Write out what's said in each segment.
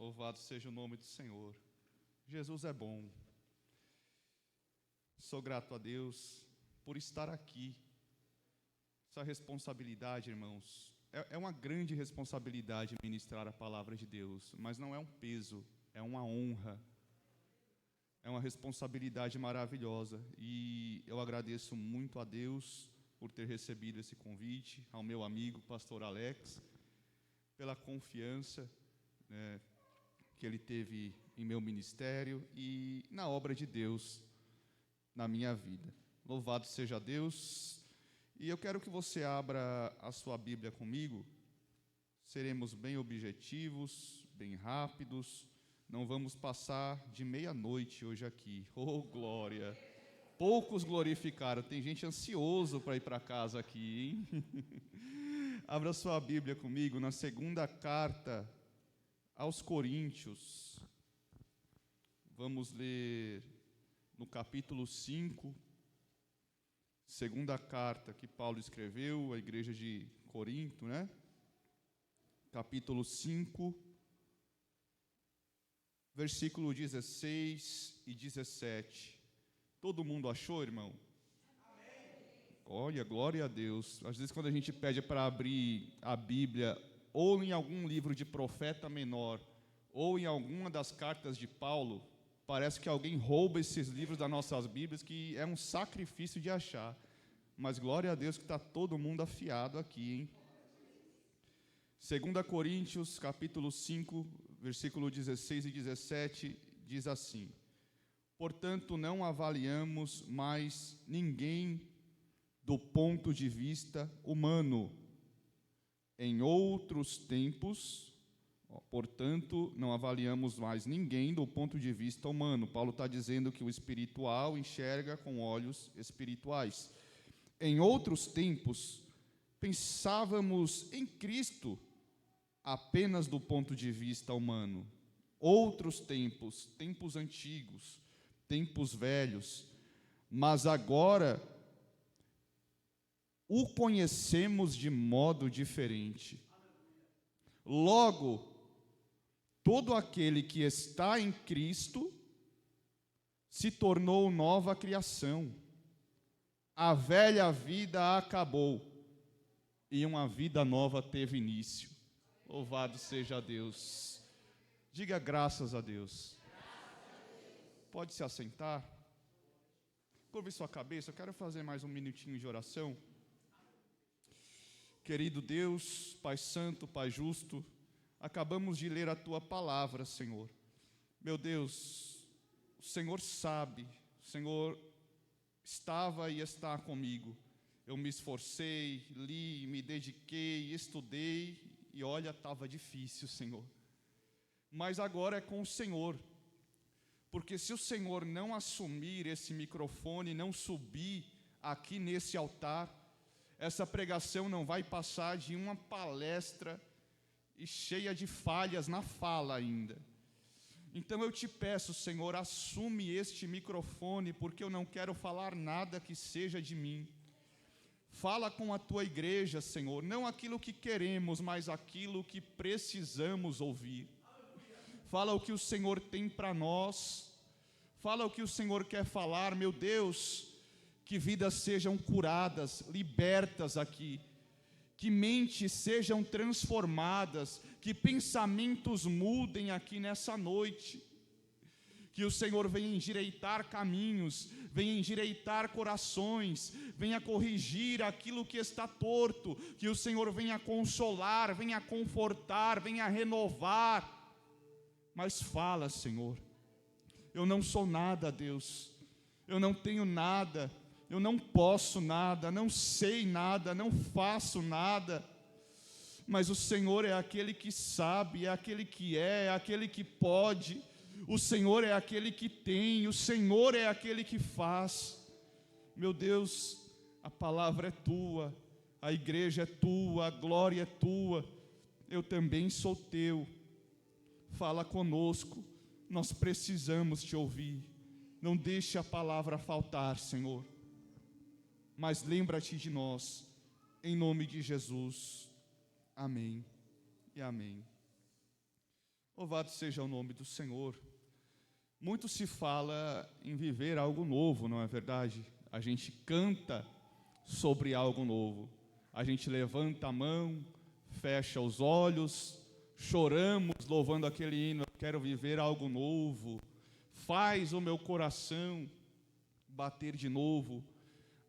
Louvado seja o nome do Senhor. Jesus é bom. Sou grato a Deus por estar aqui. Essa responsabilidade, irmãos, é uma grande responsabilidade ministrar a palavra de Deus, mas não é um peso, é uma honra. É uma responsabilidade maravilhosa. E eu agradeço muito a Deus por ter recebido esse convite, ao meu amigo, pastor Alex, pela confiança, que ele teve em meu ministério e na obra de Deus na minha vida. Louvado seja Deus. E eu quero que você abra a sua Bíblia comigo. Seremos bem objetivos, bem rápidos. Não vamos passar de meia-noite hoje aqui. Oh, glória! Poucos glorificaram. Tem gente ansioso para ir para casa aqui, hein? Abra sua Bíblia comigo na segunda carta aos Coríntios. Vamos ler no capítulo 5, segunda carta que Paulo escreveu à igreja de Corinto, né? Capítulo 5, versículo 16 e 17. Todo mundo achou, irmão? Olha, glória a Deus. Às vezes quando a gente pede para abrir a Bíblia, ou em algum livro de profeta menor, ou em alguma das cartas de Paulo, parece que alguém rouba esses livros das nossas Bíblias, que é um sacrifício de achar. Mas glória a Deus que está todo mundo afiado aqui, hein? 2 Coríntios, capítulo 5, versículo 16 e 17, diz assim: portanto, não avaliamos mais ninguém do ponto de vista humano. Em outros tempos, portanto, não avaliamos mais ninguém do ponto de vista humano. Paulo está dizendo que o espiritual enxerga com olhos espirituais. Em outros tempos, pensávamos em Cristo apenas do ponto de vista humano. Outros tempos, tempos antigos, tempos velhos, mas agora o conhecemos de modo diferente. Logo, todo aquele que está em Cristo se tornou nova criação. A velha vida acabou e uma vida nova teve início. Louvado seja Deus. Diga graças a Deus. Pode se assentar. Curve sua cabeça, eu quero fazer mais um minutinho de oração. Querido Deus, Pai Santo, Pai Justo, acabamos de ler a Tua palavra, Senhor. Meu Deus, o Senhor sabe, o Senhor estava e está comigo. Eu me esforcei, li, me dediquei, estudei e olha, estava difícil, Senhor. Mas agora é com o Senhor, porque se o Senhor não assumir esse microfone, não subir aqui nesse altar, essa pregação não vai passar de uma palestra e cheia de falhas na fala ainda. Então eu te peço, Senhor, assume este microfone, porque eu não quero falar nada que seja de mim. Fala com a tua igreja, Senhor, não aquilo que queremos, mas aquilo que precisamos ouvir. Fala o que o Senhor tem para nós. Fala o que o Senhor quer falar, meu Deus. Que vidas sejam curadas, libertas aqui. Que mentes sejam transformadas. Que pensamentos mudem aqui nessa noite. Que o Senhor venha endireitar caminhos, venha endireitar corações, venha corrigir aquilo que está torto. Que o Senhor venha consolar, venha confortar, venha renovar. Mas fala, Senhor. Eu não sou nada, Deus. Eu não tenho nada. Eu não posso nada, não sei nada, não faço nada, mas o Senhor é aquele que sabe, é aquele que é aquele que pode, o Senhor é aquele que tem, o Senhor é aquele que faz. Meu Deus, a palavra é tua, a igreja é tua, a glória é tua, eu também sou teu. Fala conosco, nós precisamos te ouvir, não deixe a palavra faltar, Senhor. Mas lembra-te de nós, em nome de Jesus. Amém e amém. Louvado seja o nome do Senhor. Muito se fala em viver algo novo, não é verdade? A gente canta sobre algo novo. A gente levanta a mão, fecha os olhos, choramos louvando aquele hino, eu quero viver algo novo. Faz o meu coração bater de novo.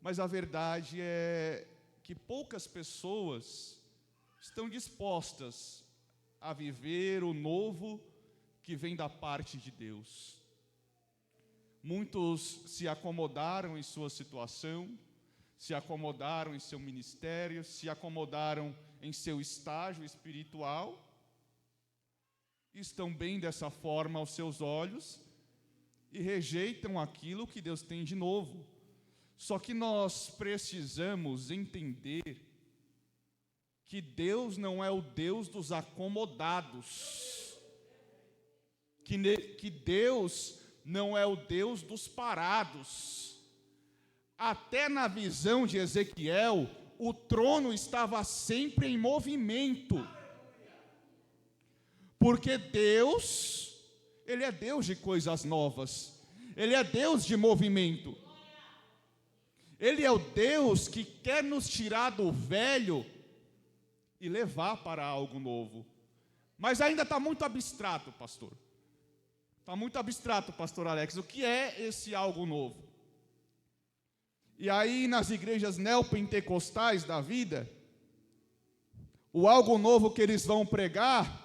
Mas a verdade é que poucas pessoas estão dispostas a viver o novo que vem da parte de Deus. Muitos se acomodaram em sua situação, se acomodaram em seu ministério, se acomodaram em seu estágio espiritual, estão bem dessa forma aos seus olhos e rejeitam aquilo que Deus tem de novo. Só que nós precisamos entender que Deus não é o Deus dos acomodados, que Deus não é o Deus dos parados. Até na visão de Ezequiel, o trono estava sempre em movimento, porque Deus, Ele é Deus de coisas novas, Ele é Deus de movimento, Ele é o Deus que quer nos tirar do velho e levar para algo novo. Mas ainda está muito abstrato, pastor. Está muito abstrato, pastor Alex. O que é esse algo novo? E aí, nas igrejas neopentecostais da vida, o algo novo que eles vão pregar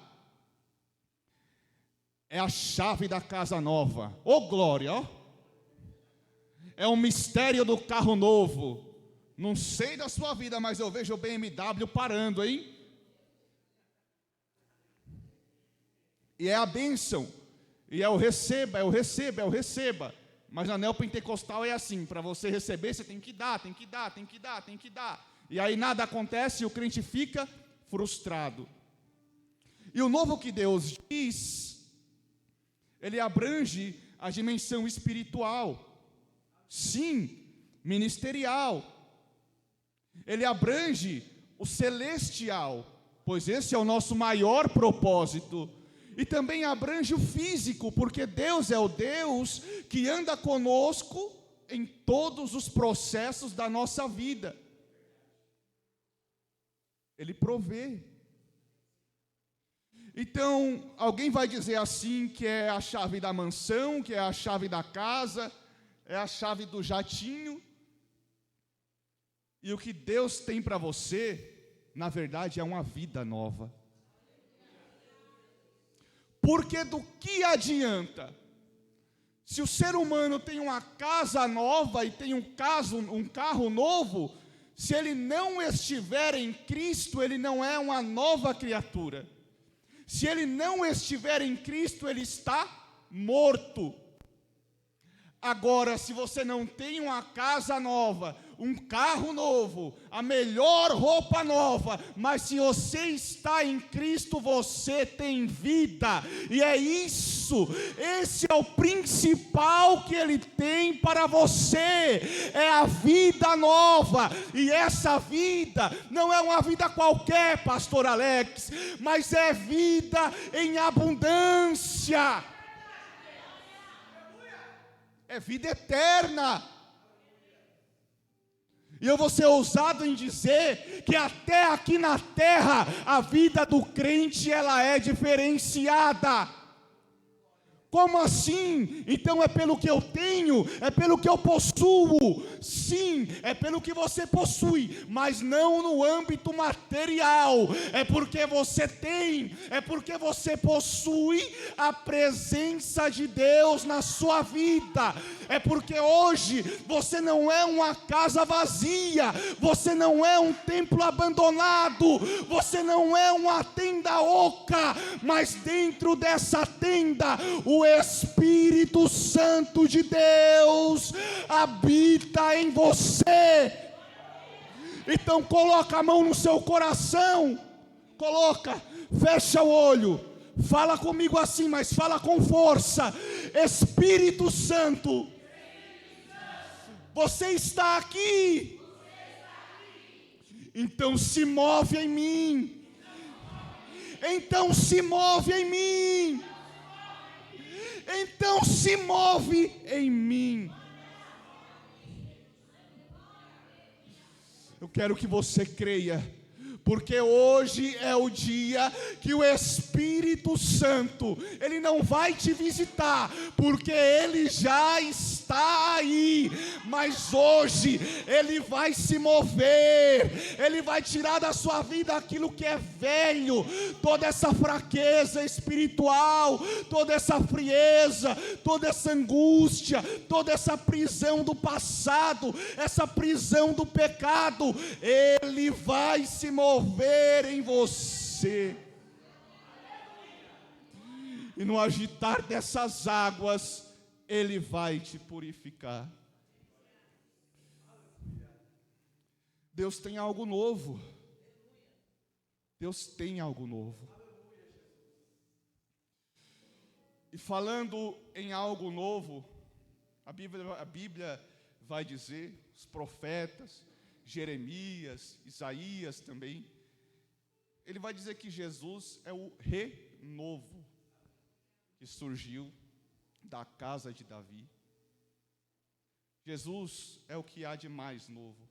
é a chave da casa nova. Ô glória, ó! É o mistério do carro novo. Não sei da sua vida, mas eu vejo o BMW parando, hein? E é a bênção. E é o receba, é o receba, é o receba. Mas na neopentecostal é assim, para você receber, você tem que dar, tem que dar, tem que dar, tem que dar. E aí nada acontece e o crente fica frustrado. E o novo que Deus diz, ele abrange a dimensão espiritual. Sim, ministerial. Ele abrange o celestial, pois esse é o nosso maior propósito. E também abrange o físico, porque Deus é o Deus que anda conosco em todos os processos da nossa vida. Ele provê. Então, alguém vai dizer assim que é a chave da mansão, que é a chave da casa, é a chave do jatinho. E o que Deus tem para você, na verdade, é uma vida nova. Porque do que adianta? Se o ser humano tem uma casa nova e tem um carro novo, se ele não estiver em Cristo, ele não é uma nova criatura. Se ele não estiver em Cristo, ele está morto. Agora, se você não tem uma casa nova, um carro novo, a melhor roupa nova, mas se você está em Cristo, você tem vida, e é isso, esse é o principal que Ele tem para você, é a vida nova, e essa vida não é uma vida qualquer, pastor Alex, mas é vida em abundância, é vida eterna. E eu vou ser ousado em dizer que até aqui na terra, a vida do crente, ela é diferenciada. Como assim? Então é pelo que eu tenho, é pelo que eu possuo. Sim, é pelo que você possui, mas não no âmbito material. É porque você tem, é porque você possui a presença de Deus na sua vida. É porque hoje você não é uma casa vazia, você não é um templo abandonado, você não é uma tenda oca, mas dentro dessa tenda, o Espírito Santo de Deus habita em você. Então coloca a mão no seu coração, coloca, fecha o olho, fala comigo assim, mas fala com força. Espírito Santo, você está aqui, então se move em mim, então se move em mim. então se move em mim. Eu quero que você creia, porque hoje é o dia que o Espírito Santo, Ele não vai te visitar, porque Ele já está aí, mas hoje Ele vai se mover, Ele vai tirar da sua vida aquilo que é velho, toda essa fraqueza espiritual, toda essa frieza, toda essa angústia, toda essa prisão do passado, essa prisão do pecado. Ele vai se mover em você, e no agitar dessas águas, Ele vai te purificar. Deus tem algo novo. Deus tem algo novo. E falando em algo novo, a Bíblia vai dizer, os profetas, Jeremias, Isaías também, ele vai dizer que Jesus é o renovo que surgiu da casa de Davi. Jesus é o que há de mais novo,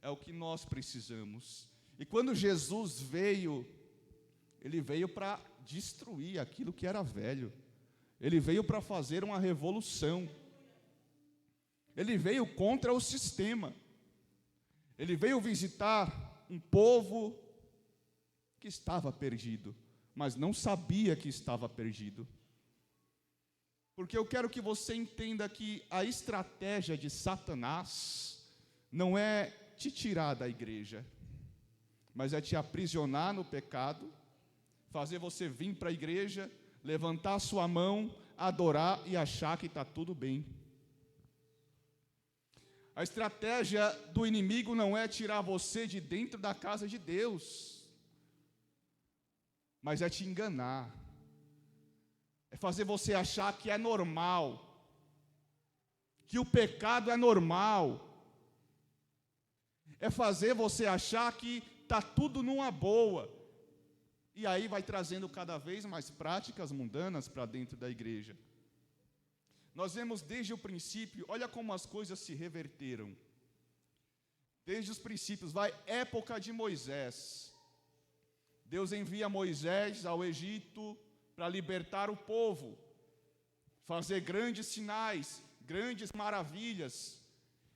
é o que nós precisamos. E quando Jesus veio, Ele veio para destruir aquilo que era velho, Ele veio para fazer uma revolução, Ele veio contra o sistema, Ele veio visitar um povo que estava perdido, mas não sabia que estava perdido. Porque eu quero que você entenda que a estratégia de Satanás não é te tirar da igreja, mas é te aprisionar no pecado, fazer você vir para a igreja, levantar a sua mão, adorar e achar que está tudo bem. A estratégia do inimigo não é tirar você de dentro da casa de Deus, mas é te enganar, é fazer você achar que é normal, que o pecado é normal, é fazer você achar que está tudo numa boa, e aí vai trazendo cada vez mais práticas mundanas para dentro da igreja. Nós vemos desde o princípio, olha como as coisas se reverteram. Desde os princípios, época de Moisés. Deus envia Moisés ao Egito para libertar o povo, fazer grandes sinais, grandes maravilhas.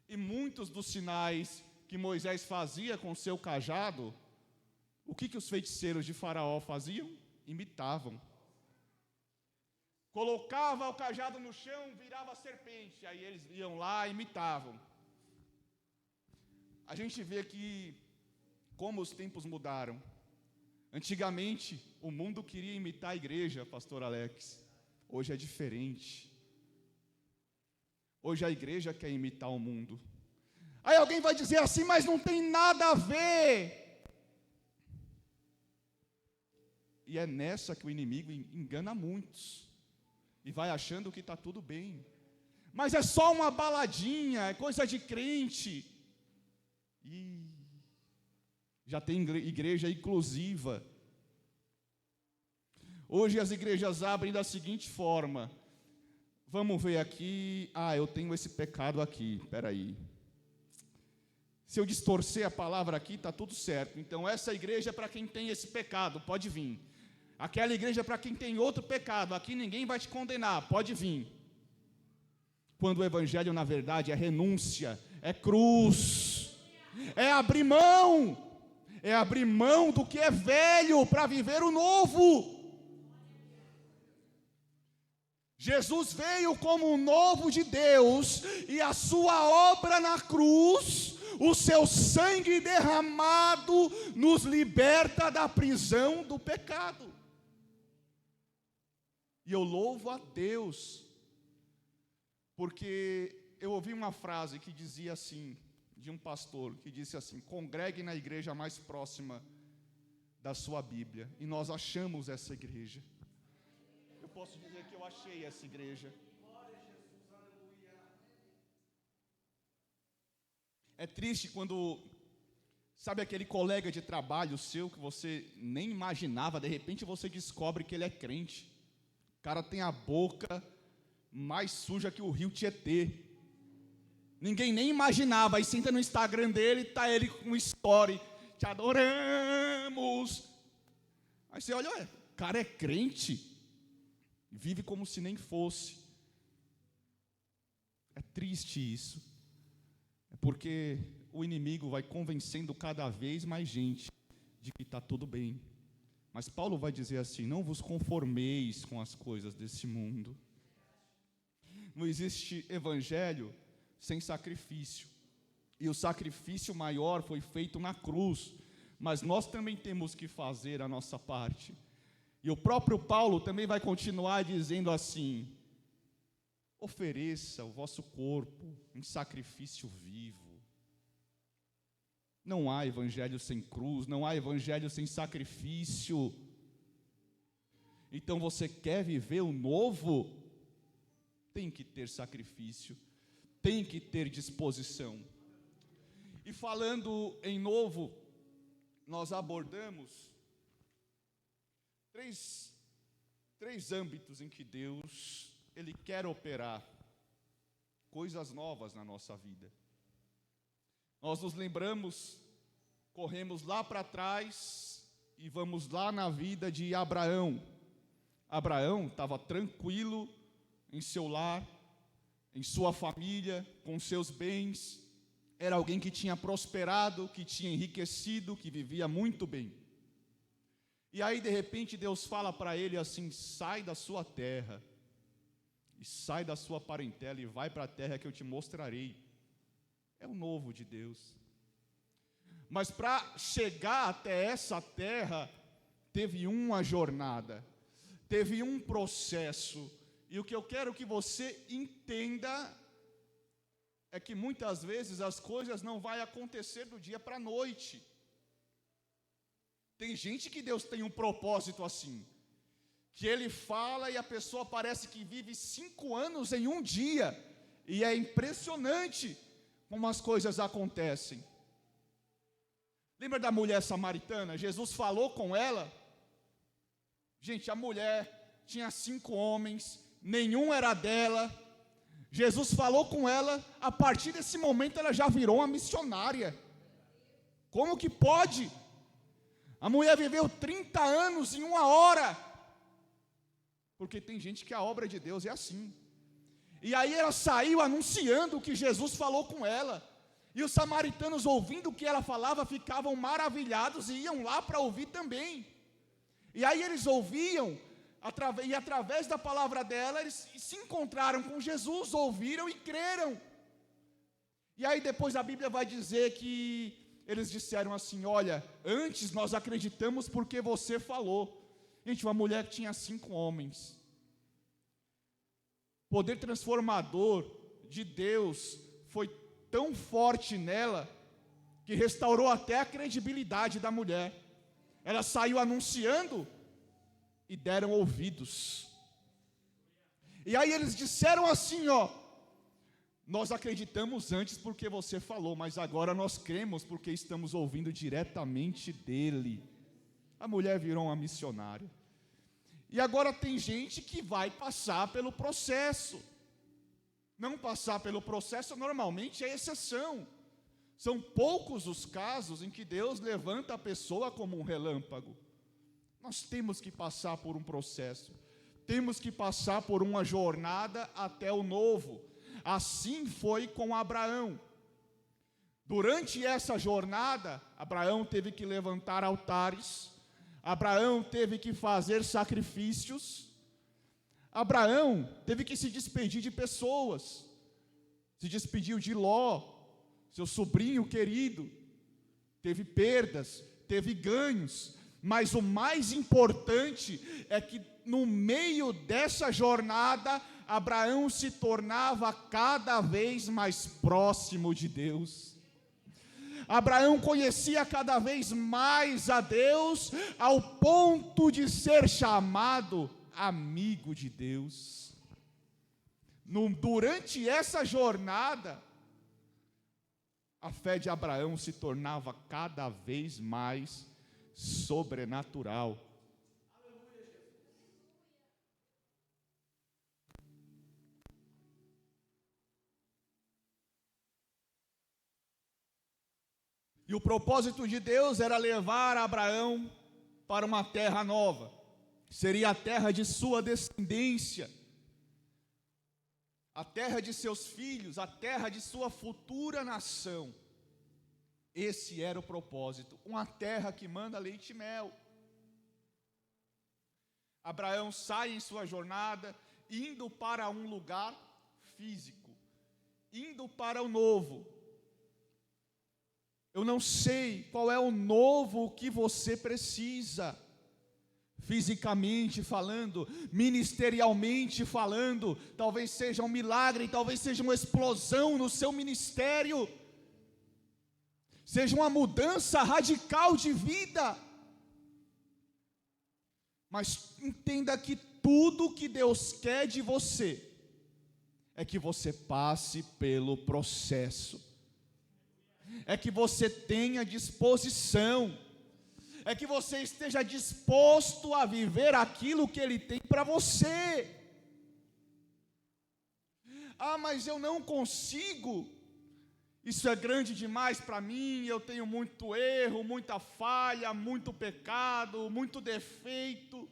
E muitos dos sinais que Moisés fazia com o seu cajado, o que os feiticeiros de Faraó faziam? Imitavam. Colocava o cajado no chão, virava serpente, aí eles iam lá e imitavam. A gente vê que como os tempos mudaram. Antigamente, o mundo queria imitar a igreja, pastor Alex. Hoje é diferente. Hoje a igreja quer imitar o mundo. Aí alguém vai dizer assim, mas não tem nada a ver. E é nessa que o inimigo engana muitos. E vai achando que está tudo bem. Mas é só uma baladinha, é coisa de crente. E já tem igreja inclusiva. Hoje as igrejas abrem da seguinte forma. Vamos ver aqui. Eu tenho esse pecado aqui. Espera aí. Se eu distorcer a palavra aqui, está tudo certo. Então essa igreja é para quem tem esse pecado, pode vir. Aquela igreja é para quem tem outro pecado, aqui ninguém vai te condenar, pode vir. Quando o evangelho na verdade é renúncia, é cruz, é abrir mão do que é velho para viver o novo. Jesus veio como o novo de Deus, e a sua obra na cruz, o seu sangue derramado, nos liberta da prisão do pecado. E eu louvo a Deus, porque eu ouvi uma frase que dizia assim, de um pastor, que disse assim: congregue na igreja mais próxima da sua Bíblia. E nós achamos essa igreja. Eu posso dizer que eu achei essa igreja. É triste quando, sabe aquele colega de trabalho seu que você nem imaginava, de repente você descobre que ele é crente. O cara tem a boca mais suja que o rio Tietê. Ninguém nem imaginava. Aí você entra no Instagram dele, tá ele com um story: te adoramos. Aí você olha, o cara é crente, vive como se nem fosse. É triste isso. É porque o inimigo vai convencendo cada vez mais gente de que está tudo bem. Mas Paulo vai dizer assim: não vos conformeis com as coisas desse mundo. Não existe evangelho sem sacrifício. E o sacrifício maior foi feito na cruz. Mas nós também temos que fazer a nossa parte. E o próprio Paulo também vai continuar dizendo assim: ofereça o vosso corpo em sacrifício vivo. Não há evangelho sem cruz, não há evangelho sem sacrifício. Então você quer viver o novo? Tem que ter sacrifício, tem que ter disposição. E falando em novo, nós abordamos três âmbitos em que Deus, Ele quer operar coisas novas na nossa vida. Nós nos lembramos, corremos lá para trás e vamos lá na vida de Abraão. Abraão estava tranquilo em seu lar, em sua família, com seus bens. Era alguém que tinha prosperado, que tinha enriquecido, que vivia muito bem. E aí de repente Deus fala para ele assim: sai da sua terra, e sai da sua parentela e vai para a terra que eu te mostrarei. É o novo de Deus. Mas para chegar até essa terra, teve uma jornada, teve um processo. E o que eu quero que você entenda é que muitas vezes as coisas não vão acontecer do dia para a noite. Tem gente que Deus tem um propósito assim, que Ele fala e a pessoa parece que vive 5 anos em um dia. E é impressionante como as coisas acontecem. Lembra da mulher samaritana? Jesus falou com ela. Gente, a mulher tinha 5 homens, nenhum era dela. Jesus falou com ela, a partir desse momento ela já virou uma missionária. Como que pode? A mulher viveu 30 anos em 1 hora. Porque tem gente que a obra de Deus é assim. E aí ela saiu anunciando o que Jesus falou com ela. E os samaritanos, ouvindo o que ela falava, ficavam maravilhados e iam lá para ouvir também. E aí eles ouviam, e através da palavra dela, eles se encontraram com Jesus, ouviram e creram. E aí depois a Bíblia vai dizer que eles disseram assim: olha, antes nós acreditamos porque você falou. Gente, uma mulher que tinha 5 homens. O poder transformador de Deus foi tão forte nela, que restaurou até a credibilidade da mulher. Ela saiu anunciando e deram ouvidos. E aí eles disseram assim: ó, nós acreditamos antes porque você falou, mas agora nós cremos porque estamos ouvindo diretamente dele. A mulher virou uma missionária. E agora tem gente que vai passar pelo processo. Não passar pelo processo normalmente é exceção. São poucos os casos em que Deus levanta a pessoa como um relâmpago. Nós temos que passar por um processo. Temos que passar por uma jornada até o novo. Assim foi com Abraão. Durante essa jornada, Abraão teve que levantar altares. Abraão teve que fazer sacrifícios. Abraão teve que se despedir de pessoas. Se despediu de Ló, seu sobrinho querido. Teve perdas, teve ganhos. Mas o mais importante é que no meio dessa jornada, Abraão se tornava cada vez mais próximo de Deus. Abraão conhecia cada vez mais a Deus, ao ponto de ser chamado amigo de Deus. Durante essa jornada, a fé de Abraão se tornava cada vez mais sobrenatural. E o propósito de Deus era levar Abraão para uma terra nova. Seria a terra de sua descendência, a terra de seus filhos, a terra de sua futura nação. Esse era o propósito, uma terra que manda leite e mel. Abraão sai em sua jornada, indo para um lugar físico, indo para o novo. Eu não sei qual é o novo que você precisa, fisicamente falando, ministerialmente falando. Talvez seja um milagre, talvez seja uma explosão no seu ministério, seja uma mudança radical de vida. Mas entenda que tudo que Deus quer de você é que você passe pelo processo, é que você tenha disposição, é que você esteja disposto a viver aquilo que Ele tem para você. Ah, mas eu não consigo, isso é grande demais para mim, eu tenho muito erro, muita falha, muito pecado, muito defeito.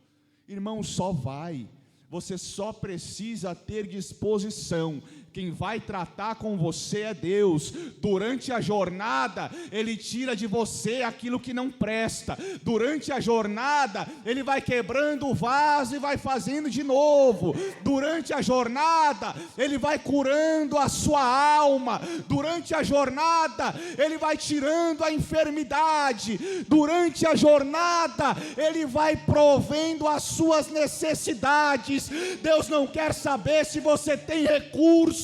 Irmão, só vai, você só precisa ter disposição. Quem vai tratar com você é Deus. Durante a jornada, Ele tira de você aquilo que não presta. Durante a jornada, Ele vai quebrando o vaso e vai fazendo de novo. Durante a jornada, Ele vai curando a sua alma. Durante a jornada, Ele vai tirando a enfermidade. Durante a jornada, Ele vai provendo as suas necessidades. Deus não quer saber se você tem recursos.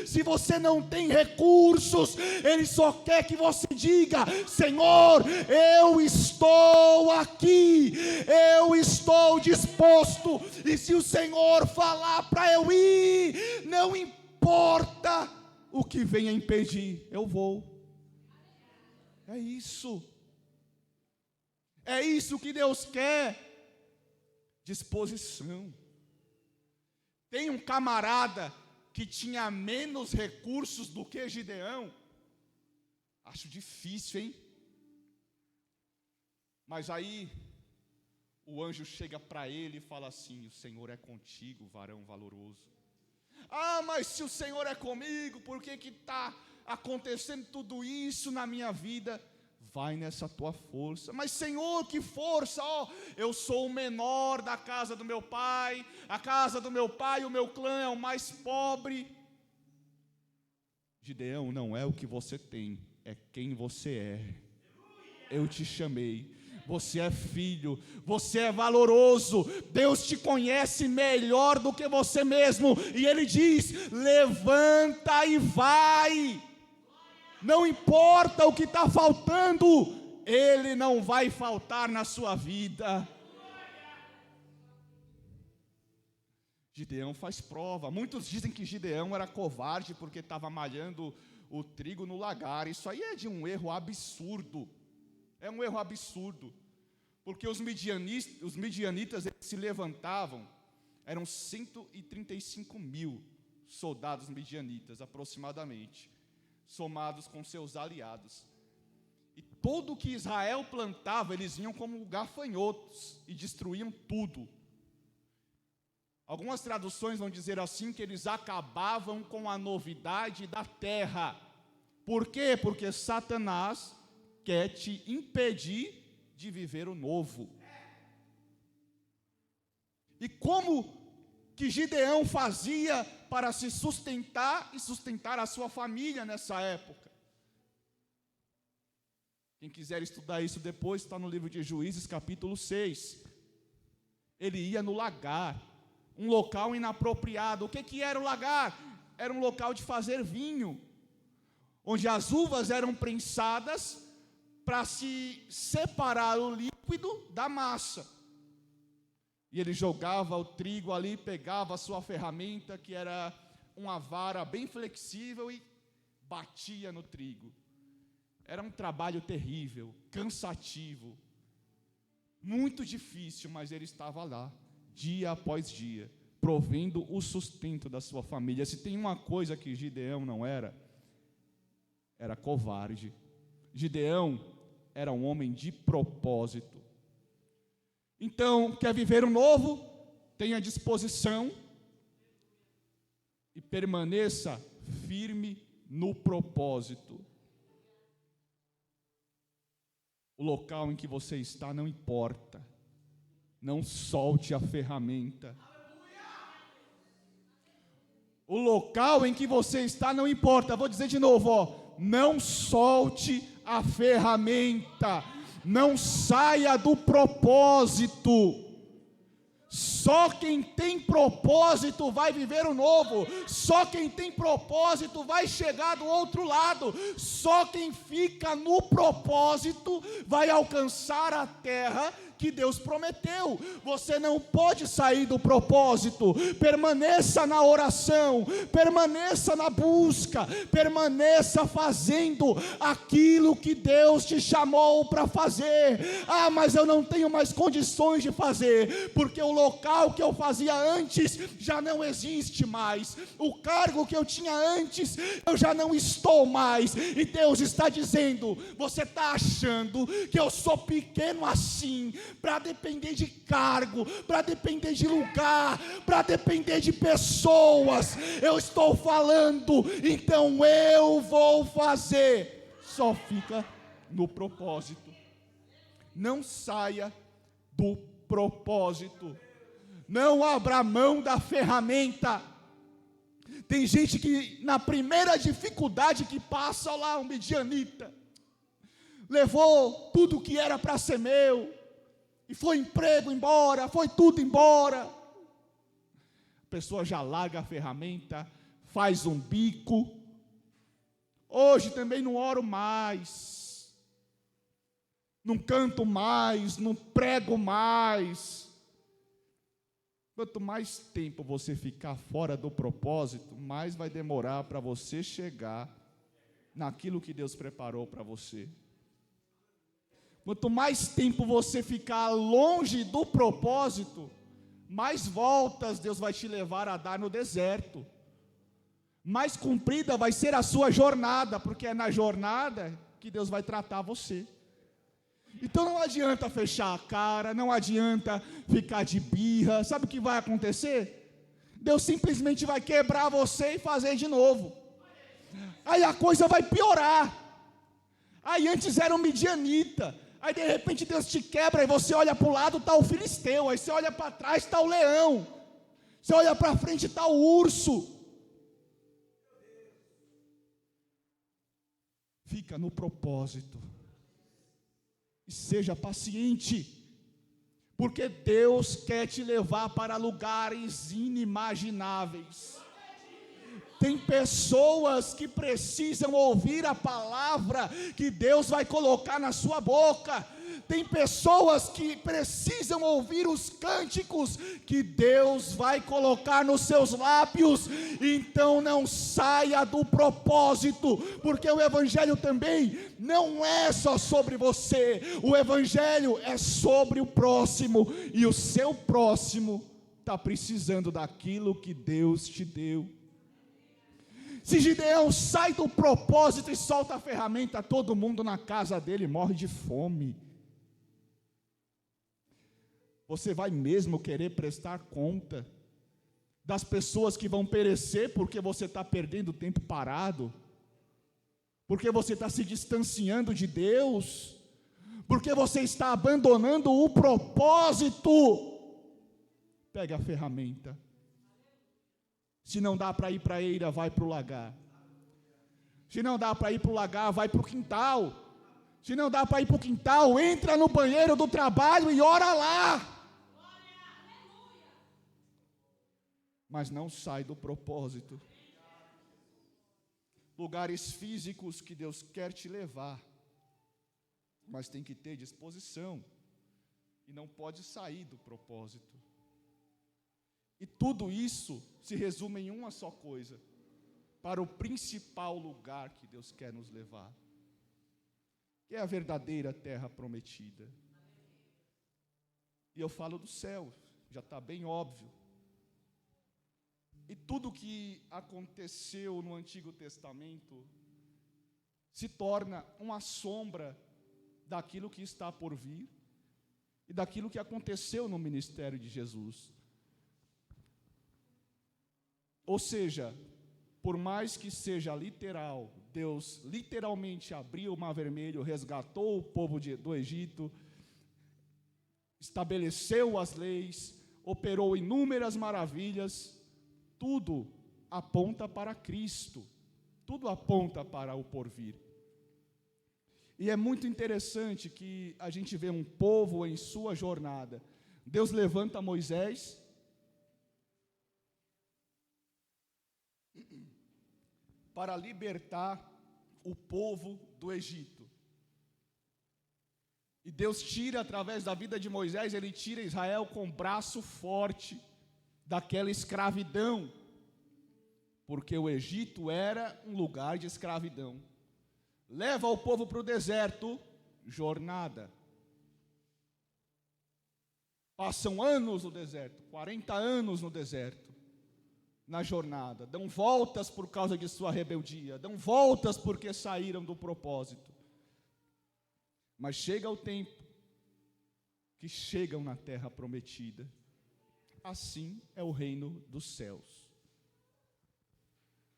Se você não tem recursos, Ele só quer que você diga: Senhor, eu estou aqui, eu estou disposto. E se o Senhor falar para eu ir, não importa o que venha impedir, eu vou. É isso que Deus quer, disposição. Tem um camarada que tinha menos recursos do que Gideão? Acho difícil, hein? Mas aí o anjo chega para ele e fala assim: o Senhor é contigo, varão valoroso. Ah, mas se o Senhor é comigo, por que está acontecendo tudo isso na minha vida? Vai nessa tua força. Mas Senhor, que força? Eu sou o menor da casa do meu pai, a casa do meu pai, o meu clã é o mais pobre. Gideão, não é o que você tem, é quem você é. Eu te chamei, você é filho, você é valoroso, Deus te conhece melhor do que você mesmo, e Ele diz: levanta e vai. Não importa o que está faltando, Ele não vai faltar na sua vida. Gideão faz prova. Muitos dizem que Gideão era covarde porque estava malhando o trigo no lagar. Isso aí é de um erro absurdo. É um erro absurdo. Porque os midianitas eles se levantavam, eram 135 mil soldados midianitas aproximadamente, somados com seus aliados. E tudo que Israel plantava, eles vinham como gafanhotos e destruíam tudo. Algumas traduções vão dizer assim, que eles acabavam com a novidade da terra. Por quê? Porque Satanás quer te impedir de viver o novo. E como que Gideão fazia para se sustentar e sustentar a sua família nessa época? Quem quiser estudar isso depois, está no livro de Juízes, capítulo 6. Ele ia no lagar, um local inapropriado. O que era o lagar? Era um local de fazer vinho, onde as uvas eram prensadas para se separar o líquido da massa. E ele jogava o trigo ali, pegava a sua ferramenta, que era uma vara bem flexível, e batia no trigo. Era um trabalho terrível, cansativo, muito difícil, mas ele estava lá, dia após dia, provendo o sustento da sua família. Se tem uma coisa que Gideão não era, era covarde. Gideão era um homem de propósito. Então, quer viver o novo? Tenha disposição e permaneça firme no propósito. O local em que você está não importa. Não solte a ferramenta. O local em que você está não importa. Vou dizer de novo, não solte a ferramenta. Não saia do propósito. Só quem tem propósito vai viver o novo. Só quem tem propósito vai chegar do outro lado. Só quem fica no propósito vai alcançar a terra que Deus prometeu. Você não pode sair do propósito. Permaneça na oração, permaneça na busca, permaneça fazendo aquilo que Deus te chamou para fazer. Ah, mas eu não tenho mais condições de fazer, porque o local que eu fazia antes já não existe mais. O cargo que eu tinha antes, eu já não estou mais. E Deus está dizendo: você está achando que eu sou pequeno assim, para depender de cargo, para depender de lugar, para depender de pessoas? Eu estou falando, então eu vou fazer. Só fica no propósito. Não saia do propósito. Não abra mão da ferramenta. Tem gente que na primeira dificuldade que passa, lá um midianita, levou tudo que era para ser meu, e foi emprego embora, foi tudo embora. A pessoa já larga a ferramenta, faz um bico. Hoje também não oro mais, não canto mais, não prego mais. Quanto mais tempo você ficar fora do propósito, mais vai demorar para você chegar naquilo que Deus preparou para você. Quanto mais tempo você ficar longe do propósito, mais voltas Deus vai te levar a dar no deserto. Mais comprida vai ser a sua jornada, porque é na jornada que Deus vai tratar você. Então não adianta fechar a cara, não adianta ficar de birra. Sabe o que vai acontecer? Deus simplesmente vai quebrar você e fazer de novo. Aí a coisa vai piorar. Aí antes era um midianita, aí de repente Deus te quebra e você olha para o lado, está o filisteu. Aí você olha para trás, está o leão. Você olha para frente, está o urso. Fica no propósito. E seja paciente, porque Deus quer te levar para lugares inimagináveis. Tem pessoas que precisam ouvir a palavra que Deus vai colocar na sua boca. Tem pessoas que precisam ouvir os cânticos que Deus vai colocar nos seus lábios. Então não saia do propósito, porque o evangelho também não é só sobre você. O evangelho é sobre o próximo, e o seu próximo está precisando daquilo que Deus te deu. Se Gideão sai do propósito e solta a ferramenta, todo mundo na casa dele morre de fome. Você vai mesmo querer prestar conta das pessoas que vão perecer porque você está perdendo tempo parado? Porque você está se distanciando de Deus? Porque você está abandonando o propósito? Pega a ferramenta. Se não dá para ir para a eira, vai para o lagar. Se não dá para ir para o lagar, vai para o quintal. Se não dá para ir para o quintal, entra no banheiro do trabalho e ora lá. Mas não sai do propósito. Lugares físicos que Deus quer te levar, mas tem que ter disposição, e não pode sair do propósito. E tudo isso se resume em uma só coisa: para o principal lugar que Deus quer nos levar, que é a verdadeira terra prometida. E eu falo do céu, já está bem óbvio. E tudo que aconteceu no Antigo Testamento se torna uma sombra daquilo que está por vir e daquilo que aconteceu no ministério de Jesus. Ou seja, por mais que seja literal, Deus literalmente abriu o Mar Vermelho, resgatou o povo do Egito, estabeleceu as leis, operou inúmeras maravilhas, tudo aponta para Cristo, tudo aponta para o porvir. E é muito interessante que a gente vê um povo em sua jornada. Deus levanta Moisés para libertar o povo do Egito. E Deus tira, através da vida de Moisés, ele tira Israel com um braço forte daquela escravidão, porque o Egito era um lugar de escravidão. Leva o povo para o deserto, jornada. Passam anos no deserto, 40 anos no deserto, na jornada. Dão voltas por causa de sua rebeldia, dão voltas porque saíram do propósito. Mas chega o tempo que chegam na terra prometida. Assim é o reino dos céus.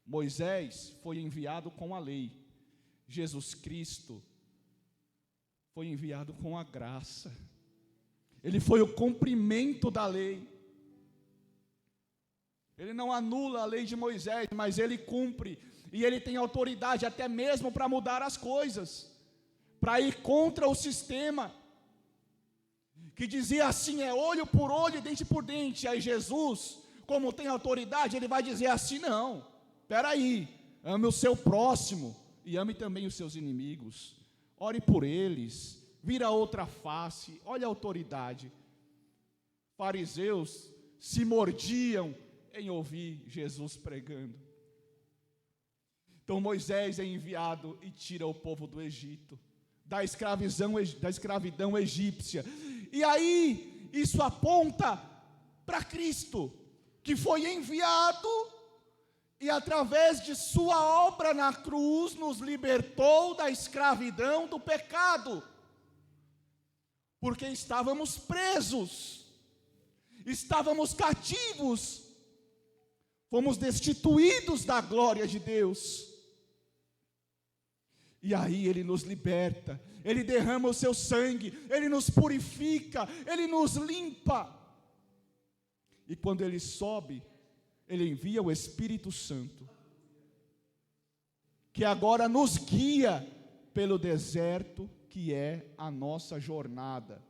Moisés foi enviado com a lei. Jesus Cristo foi enviado com a graça. Ele foi o cumprimento da lei. Ele não anula a lei de Moisés, mas ele cumpre. E ele tem autoridade até mesmo para mudar as coisas, para ir contra o sistema, que dizia assim, é olho por olho e dente por dente. Aí Jesus, como tem autoridade, ele vai dizer assim, não, espera aí, ame o seu próximo, e ame também os seus inimigos, ore por eles, vira outra face, olha a autoridade. Fariseus se mordiam em ouvir Jesus pregando. Então Moisés é enviado e tira o povo do Egito, da escravidão egípcia. E aí, isso aponta para Cristo, que foi enviado e através de sua obra na cruz nos libertou da escravidão do pecado, porque estávamos presos, estávamos cativos, fomos destituídos da glória de Deus. E aí ele nos liberta, ele derrama o seu sangue, ele nos purifica, ele nos limpa. E quando ele sobe, ele envia o Espírito Santo, que agora nos guia pelo deserto que é a nossa jornada.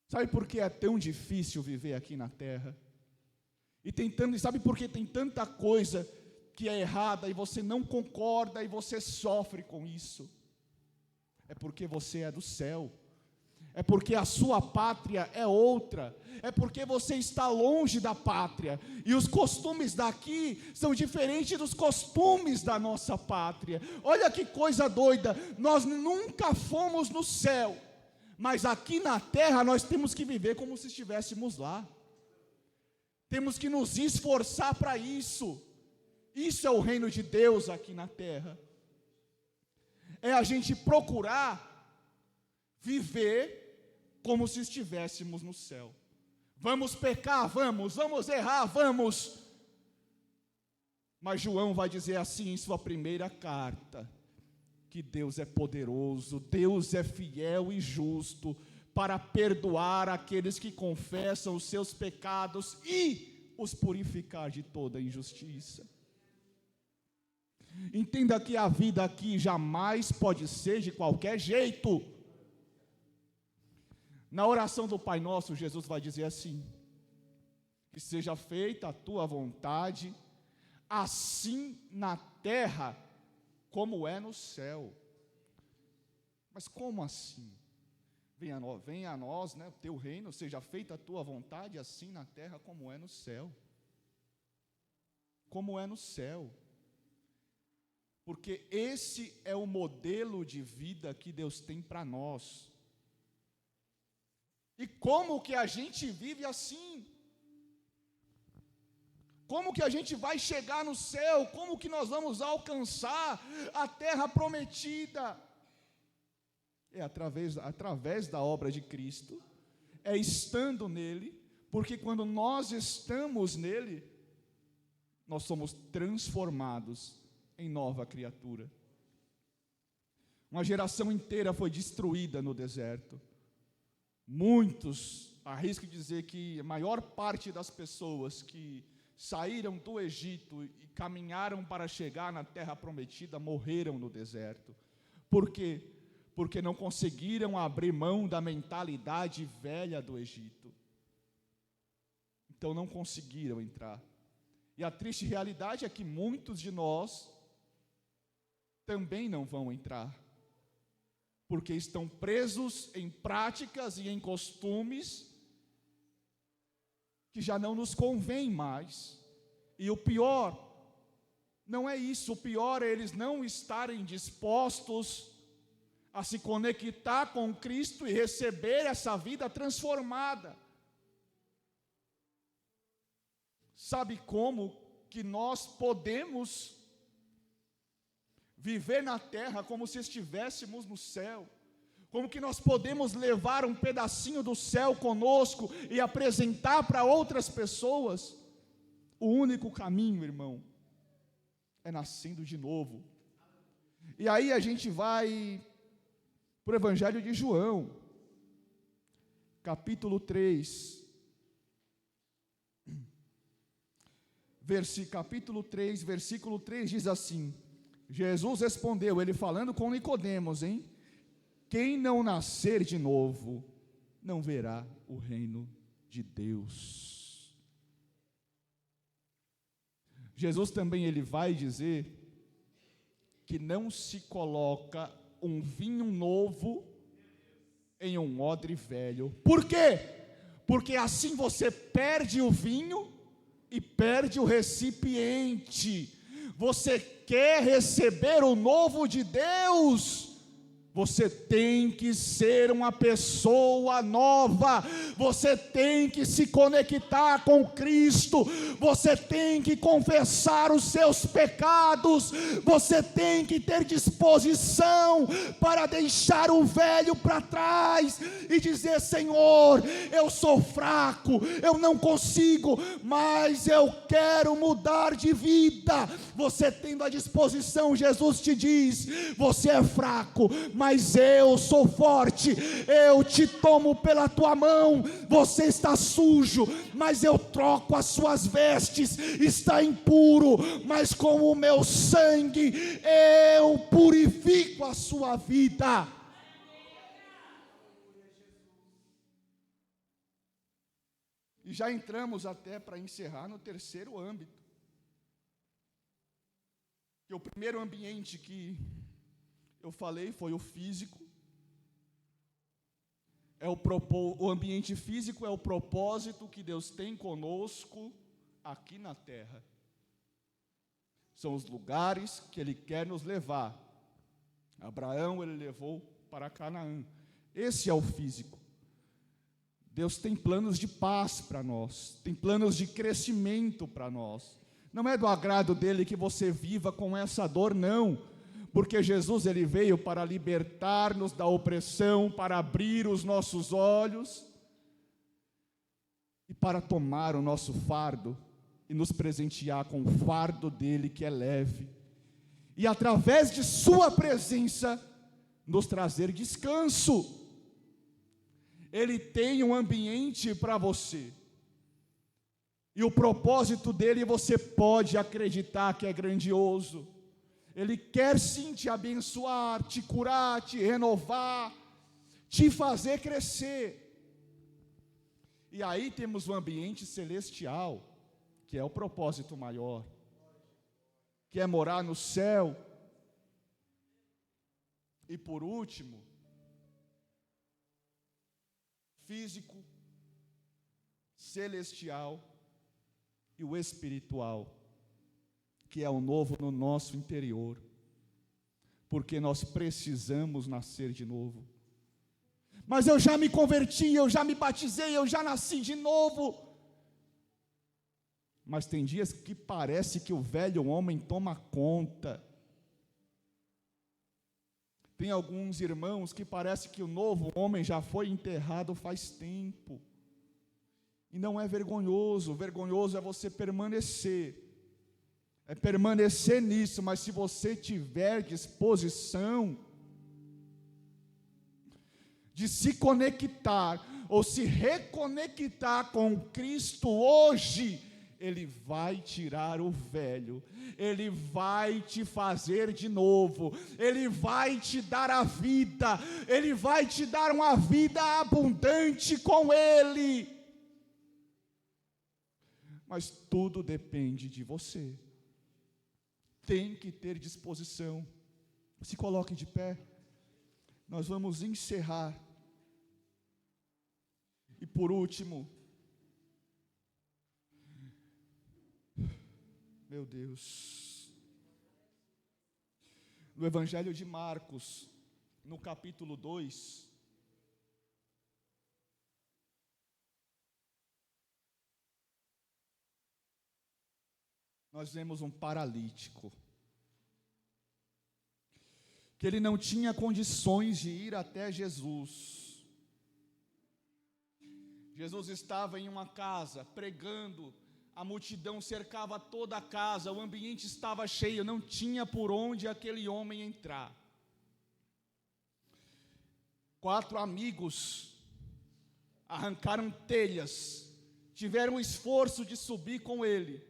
Sabe por que é tão difícil viver aqui na terra? Sabe por que tem tanta coisa que é errada e você não concorda e você sofre com isso? É porque você é do céu. É porque a sua pátria é outra, é porque você está longe da pátria, e os costumes daqui são diferentes dos costumes da nossa pátria. Olha que coisa doida, nós nunca fomos no céu, mas aqui na terra nós temos que viver como se estivéssemos lá, temos que nos esforçar para isso. Isso é o reino de Deus aqui na terra, é a gente procurar viver como se estivéssemos no céu. Vamos pecar, vamos errar, vamos. Mas João vai dizer assim em sua primeira carta, que Deus é poderoso, Deus é fiel e justo, para perdoar aqueles que confessam os seus pecados e os purificar de toda injustiça. Entenda que a vida aqui jamais pode ser de qualquer jeito. Na oração do Pai Nosso, Jesus vai dizer assim: que seja feita a tua vontade, assim na terra, como é no céu. Mas como assim? Venha a nós, né, o teu reino, seja feita a tua vontade, assim na terra, como é no céu. Como é no céu. Porque esse é o modelo de vida que Deus tem para nós. E como que a gente vive assim? Como que a gente vai chegar no céu? Como que nós vamos alcançar a terra prometida? É através da obra de Cristo, é estando nele, porque quando nós estamos nele, nós somos transformados em nova criatura. Uma geração inteira foi destruída no deserto. Muitos, arrisco dizer que a maior parte das pessoas que saíram do Egito e caminharam para chegar na terra prometida, morreram no deserto. Por quê? Porque não conseguiram abrir mão da mentalidade velha do Egito. Então não conseguiram entrar. E a triste realidade é que muitos de nós também não vão entrar, porque estão presos em práticas e em costumes que já não nos convém mais. E o pior não é isso, o pior é eles não estarem dispostos a se conectar com Cristo e receber essa vida transformada. Sabe como que nós podemos viver na terra como se estivéssemos no céu? Como que nós podemos levar um pedacinho do céu conosco e apresentar para outras pessoas? O único caminho, irmão, é nascendo de novo. E aí a gente vai para o Evangelho de João, capítulo 3, capítulo 3, versículo 3 diz assim: Jesus respondeu, ele falando com Nicodemos, quem não nascer de novo, não verá o reino de Deus. Jesus também ele vai dizer que não se coloca um vinho novo em um odre velho. Por quê? Porque assim você perde o vinho e perde o recipiente. Você quer receber o novo de Deus? Você tem que ser uma pessoa nova, você tem que se conectar com Cristo, você tem que confessar os seus pecados, você tem que ter disposição para deixar o velho para trás e dizer: Senhor, eu sou fraco, eu não consigo, mas eu quero mudar de vida. Você tendo a disposição, Jesus te diz: você é fraco, mas eu sou forte, eu te tomo pela tua mão. Você está sujo, mas eu troco as suas vestes, está impuro, mas com o meu sangue eu purifico a sua vida. E já entramos até para encerrar no terceiro âmbito, que o primeiro ambiente que eu falei foi o físico. O ambiente físico é o propósito que Deus tem conosco aqui na terra. São os lugares que Ele quer nos levar. Abraão Ele levou para Canaã. Esse é o físico. Deus tem planos de paz para nós, tem planos de crescimento para nós. Não é do agrado dele que você viva com essa dor, não. Porque Jesus ele veio para libertar-nos da opressão, para abrir os nossos olhos e para tomar o nosso fardo e nos presentear com o fardo dele que é leve. E através de sua presença nos trazer descanso. Ele tem um ambiente para você. E o propósito dele você pode acreditar que é grandioso. Ele quer sim te abençoar, te curar, te renovar, te fazer crescer. E aí temos o ambiente celestial, que é o propósito maior, que é morar no céu. E por último, físico, celestial e o espiritual, que é o novo no nosso interior, porque nós precisamos nascer de novo. Mas eu já me converti, eu já me batizei, eu já nasci de novo. mas tem dias que parece que o velho homem toma conta. Tem alguns irmãos que parece que o novo homem já foi enterrado faz tempo. E não é vergonhoso, vergonhoso é você permanecer. É permanecer nisso, mas se você tiver disposição de se conectar, ou se reconectar com Cristo hoje, Ele vai tirar o velho, Ele vai te fazer de novo, Ele vai te dar a vida, Ele vai te dar uma vida abundante com Ele. Mas tudo depende de você. Tem que ter disposição. Se coloque de pé. Nós vamos encerrar. E por último, meu Deus, no Evangelho de Marcos, no capítulo 2, nós vemos um paralítico, que ele não tinha condições de ir até Jesus. Jesus estava em uma casa, pregando, a multidão cercava toda a casa, o ambiente estava cheio, não tinha por onde aquele homem entrar. 4 amigos arrancaram telhas, tiveram o esforço de subir com ele,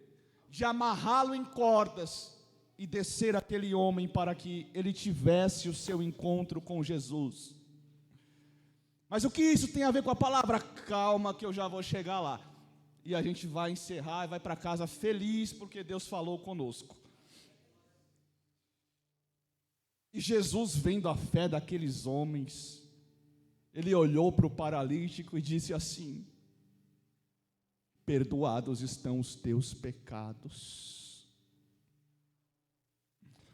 de amarrá-lo em cordas e descer aquele homem para que ele tivesse o seu encontro com Jesus. Mas o que isso tem a ver com a palavra? Calma que eu já vou chegar lá. E a gente vai encerrar e vai para casa feliz porque Deus falou conosco. E Jesus, vendo a fé daqueles homens, ele olhou para o paralítico e disse assim: perdoados estão os teus pecados.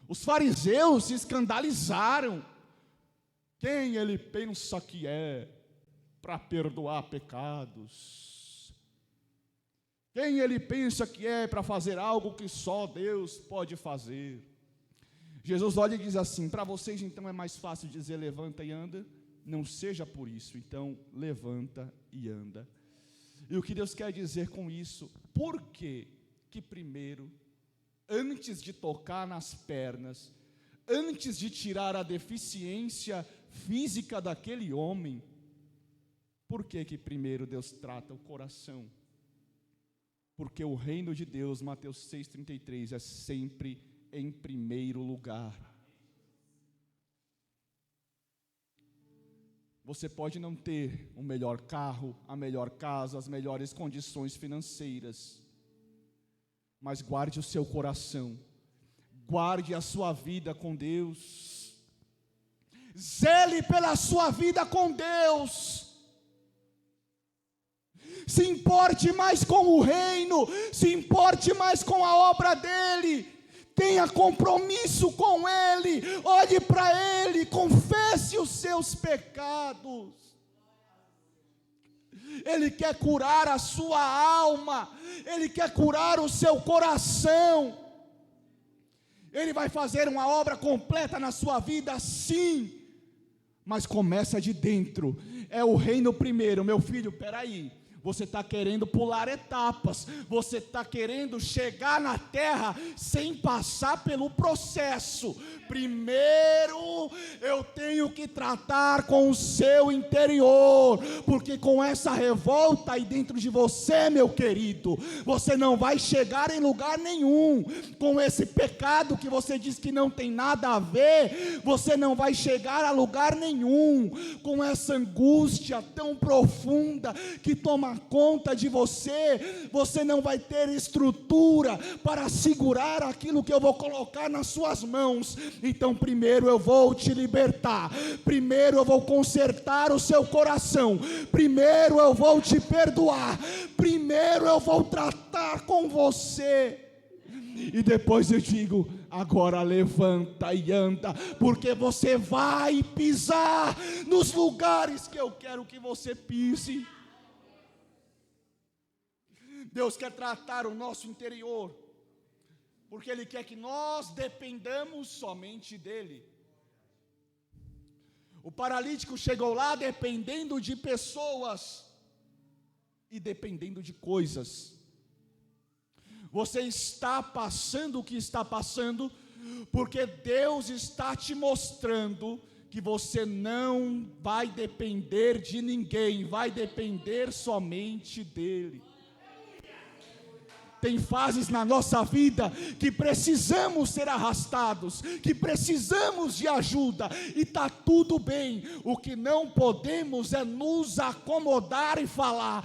Os fariseus se escandalizaram. Quem ele pensa que é para perdoar pecados? Quem ele pensa que é para fazer algo que só Deus pode fazer? Jesus olha e diz assim: para vocês então é mais fácil dizer levanta e anda? Não seja por isso, então levanta e anda. E o que Deus quer dizer com isso? Por que primeiro, antes de tocar nas pernas, antes de tirar a deficiência física daquele homem, por que primeiro Deus trata o coração? Porque o reino de Deus, Mateus 6,33, é sempre em primeiro lugar. Você pode não ter o melhor carro, a melhor casa, as melhores condições financeiras, mas guarde o seu coração, guarde a sua vida com Deus, zele pela sua vida com Deus, se importe mais com o reino, se importe mais com a obra dEle, tenha compromisso com Ele, olhe para Ele, confesse os seus pecados. Ele quer curar a sua alma, Ele quer curar o seu coração. Ele vai fazer uma obra completa na sua vida, sim, mas começa de dentro. É o reino primeiro. Meu filho, peraí, você está querendo pular etapas, você está querendo chegar na terra sem passar pelo processo. Primeiro eu tenho que tratar com o seu interior, porque com essa revolta aí dentro de você, meu querido, você não vai chegar em lugar nenhum. Com esse pecado que você diz que não tem nada a ver, você não vai chegar a lugar nenhum. Com essa angústia tão profunda que toma conta de você, você não vai ter estrutura para segurar aquilo que eu vou colocar nas suas mãos. Então primeiro eu vou te libertar, primeiro eu vou consertar o seu coração, primeiro eu vou te perdoar, primeiro eu vou tratar com você, e depois eu digo: agora levanta e anda, porque você vai pisar nos lugares que eu quero que você pise. Deus quer tratar o nosso interior, porque Ele quer que nós dependamos somente dEle. O paralítico chegou lá dependendo de pessoas e dependendo de coisas. Você está passando o que está passando, porque Deus está te mostrando que você não vai depender de ninguém, vai depender somente dEle. Tem fases na nossa vida que precisamos ser arrastados, que precisamos de ajuda, e está tudo bem. O que não podemos é nos acomodar e falar: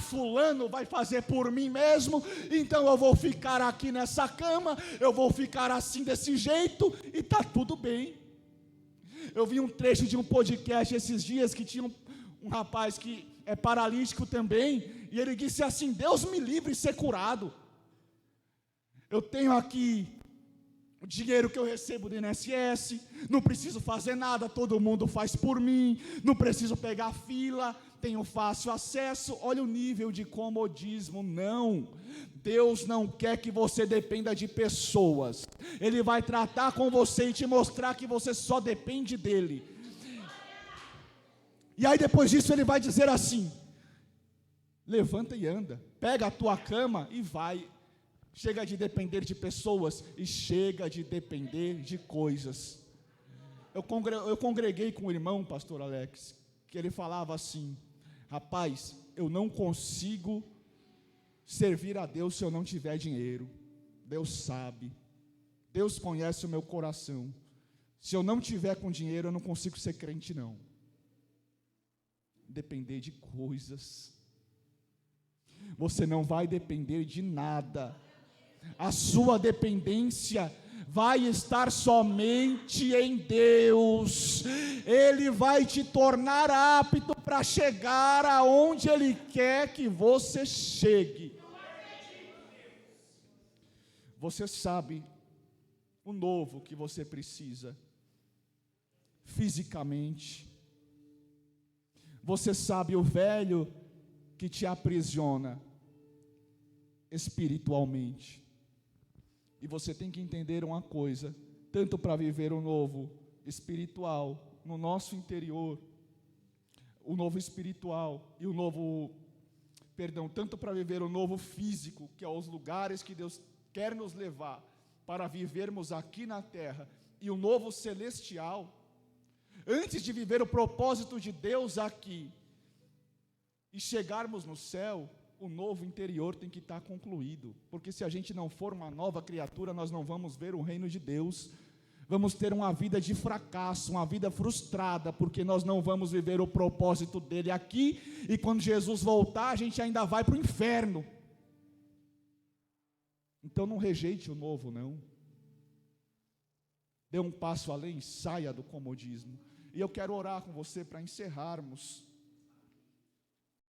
fulano vai fazer por mim mesmo, então eu vou ficar aqui nessa cama, eu vou ficar assim desse jeito, e está tudo bem. Eu vi um trecho de um podcast esses dias, que tinha um rapaz que é paralítico também, e ele disse assim: Deus me livre de ser curado. Eu tenho aqui o dinheiro que eu recebo do INSS, não preciso fazer nada, todo mundo faz por mim, não preciso pegar fila, tenho fácil acesso. Olha o nível de comodismo. Não, Deus não quer que você dependa de pessoas. Ele vai tratar com você e te mostrar que você só depende dEle. E aí depois disso Ele vai dizer assim: levanta e anda, pega a tua cama e vai. Chega de depender de pessoas e chega de depender de coisas. Eu congreguei com o irmão, pastor Alex, que ele falava assim: rapaz, eu não consigo servir a Deus se eu não tiver dinheiro. Deus sabe, Deus conhece o meu coração. Se eu não tiver com dinheiro, eu não consigo ser crente não. Depender de coisas. Você não vai depender de nada. A sua dependência vai estar somente em Deus. Ele vai te tornar apto para chegar aonde Ele quer que você chegue. Você sabe o novo que você precisa fisicamente. Você sabe o velho que te aprisiona espiritualmente. E você tem que entender uma coisa: tanto para viver o novo espiritual no nosso interior, o novo espiritual e o novo, tanto para viver o novo físico, que é os lugares que Deus quer nos levar para vivermos aqui na terra, e o novo celestial. Antes de viver o propósito de Deus aqui e chegarmos no céu, o novo interior tem que estar concluído, porque se a gente não for uma nova criatura, nós não vamos ver o reino de Deus. Vamos ter uma vida de fracasso, uma vida frustrada, porque nós não vamos viver o propósito dele aqui, e quando Jesus voltar, a gente ainda vai para o inferno. Então não rejeite o novo, não. Dê um passo além, saia do comodismo. E eu quero orar com você para encerrarmos.